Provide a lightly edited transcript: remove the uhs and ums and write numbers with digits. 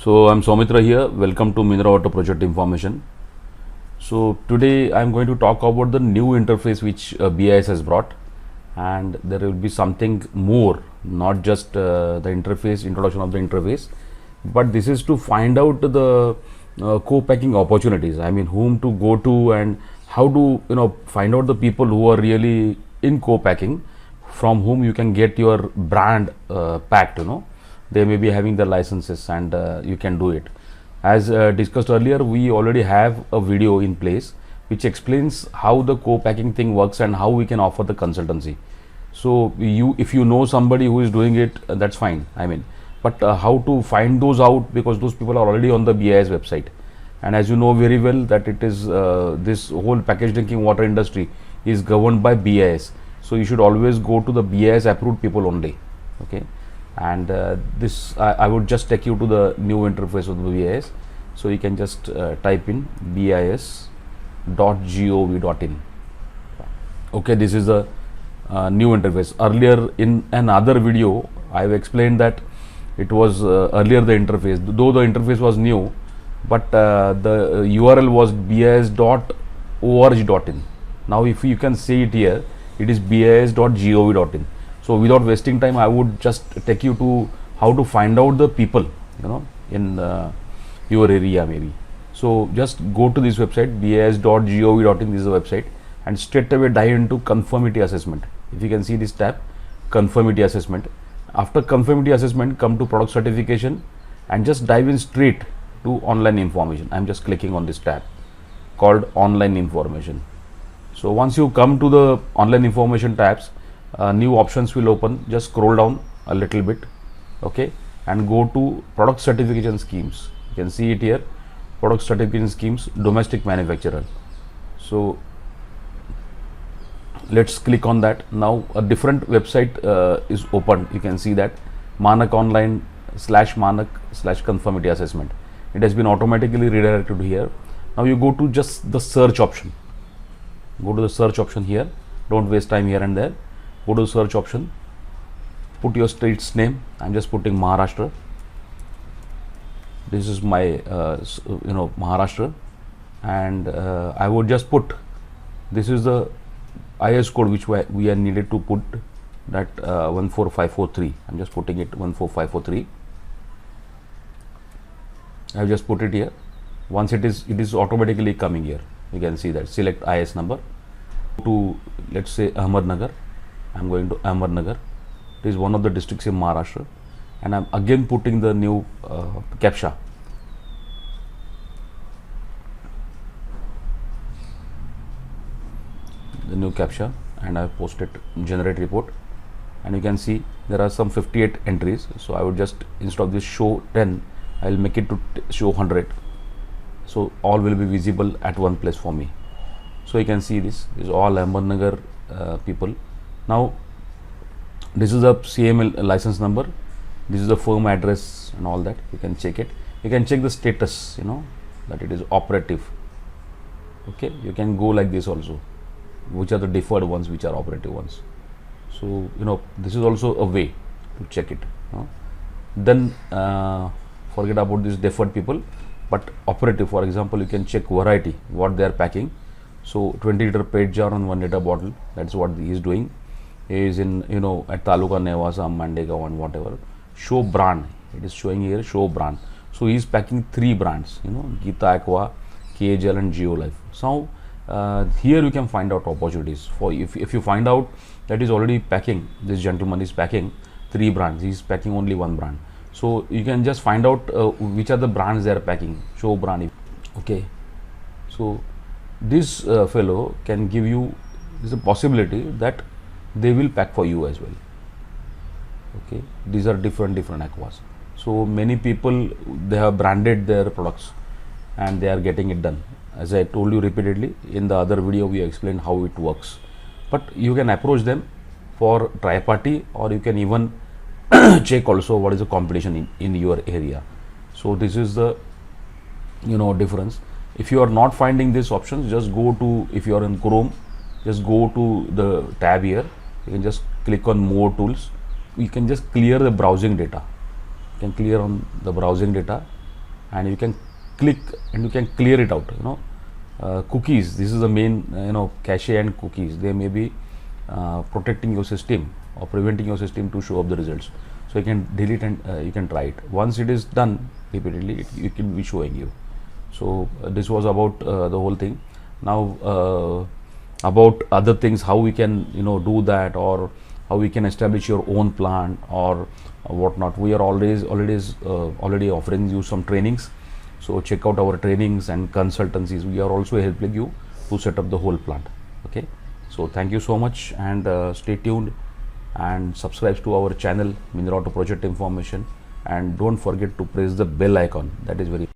So I'm Soumitra here. Welcome to Mineral Water Project Information. So today I'm going to talk about the new interface which BIS has brought, and there will be something more, not just the interface, introduction of the interface, but this is to find out the co-packing opportunities. I mean, whom to go to and how to find out the people who are really in co-packing, from whom you can get your brand packed. They may be having the licenses, and you can do it. As discussed earlier, we already have a video in place which explains how the co-packing thing works and how we can offer the consultancy. So if you know somebody who is doing it, that's fine. I mean, but how to find those out, because those people are already on the BIS website, and as you know very well that it is this whole packaged drinking water industry is governed by BIS. So you should always go to the BIS approved people only. Okay. And I would just take you to the new interface of the BIS. So you can just type in bis.gov.in. Okay, this is the new interface. Earlier in another video I have explained that it was earlier the interface, though the interface was new, but the URL was bis.org.in. now if you can see it here, it is bis.gov.in. So without wasting time, I would just take you to how to find out the people in your area maybe. So just go to this website, bis.gov.in. This is the website, and straight away dive into conformity assessment. If you can see this tab, conformity assessment. After conformity assessment, come to product certification and just dive in straight to online information. I'm just clicking on this tab called online information. So once you come to the online information tabs, new options will open. Just scroll down a little bit, okay, and go to product certification schemes. You can see it here, product certification schemes, domestic manufacturer. So let's click on that. Now a different website is opened. You can see that Manak Online /Manak/conformity assessment. It has been automatically redirected here. Now you go to just the search option. Go to the search option here. Don't waste time here and there. Go to the search option, put your state's name. I'm just putting Maharashtra. This is my Maharashtra, and I would just put, this is the IS code which we are needed to put, that 14543. I'm just putting it 14543. I've just put it here. Once it is automatically coming here. You can see that. Select IS number. To, let's say, Ahmednagar. I'm going to Ahmednagar. It is one of the districts in Maharashtra, and I'm again putting the new CAPTCHA. The new CAPTCHA, and I posted generate report, and you can see there are some 58 entries. So I would just, instead of this show 10, I will make it to show 100. So all will be visible at one place for me. So you can see this is all Ahmednagar people. Now this is a CML license number, this is the firm address and all that. You can check it. You can check the status, that it is operative. Okay, you can go like this also, which are the deferred ones, which are operative ones. So this is also a way to check it. Then forget about these deferred people, but operative, for example, you can check variety, what they are packing. So 20 liter PET jar on 1 liter bottle, that's what he is doing. He is in at Taluka, Nevasa, Mandegaon, and whatever. Show brand, it is showing here, show brand. So he is packing 3 brands, Gita Aqua, KGL, and Geolife. So here you can find out opportunities for, if you find out that is already packing, this gentleman is packing 3 brands, he is packing only 1 brand. So you can just find out which are the brands they are packing, show brand. Okay, so this fellow can give you, this is a possibility that they will pack for you as well. Okay, these are different aquas. So many people, they have branded their products and they are getting it done. As I told you repeatedly, in the other video we explained how it works. But you can approach them for tri-party, or you can even check also what is the competition in your area. So this is the difference. If you are not finding these options, just go to, if you are in Chrome, just go to the tab here. You can just click on more tools. You can just clear the browsing data. You can clear on the browsing data, and you can click and you can clear it out. Cookies, this is the main cache and cookies, they may be protecting your system or preventing your system to show up the results. So you can delete and you can try it. Once it is done repeatedly, it can be showing you. So this was about the whole thing. Now about other things, how we can do that, or how we can establish your own plant or whatnot. We are already offering you some trainings. So check out our trainings and consultancies. We are also helping you to set up the whole plant. Okay. So thank you so much, and stay tuned and subscribe to our channel Minera Auto Project Information, and don't forget to press the bell icon. That is very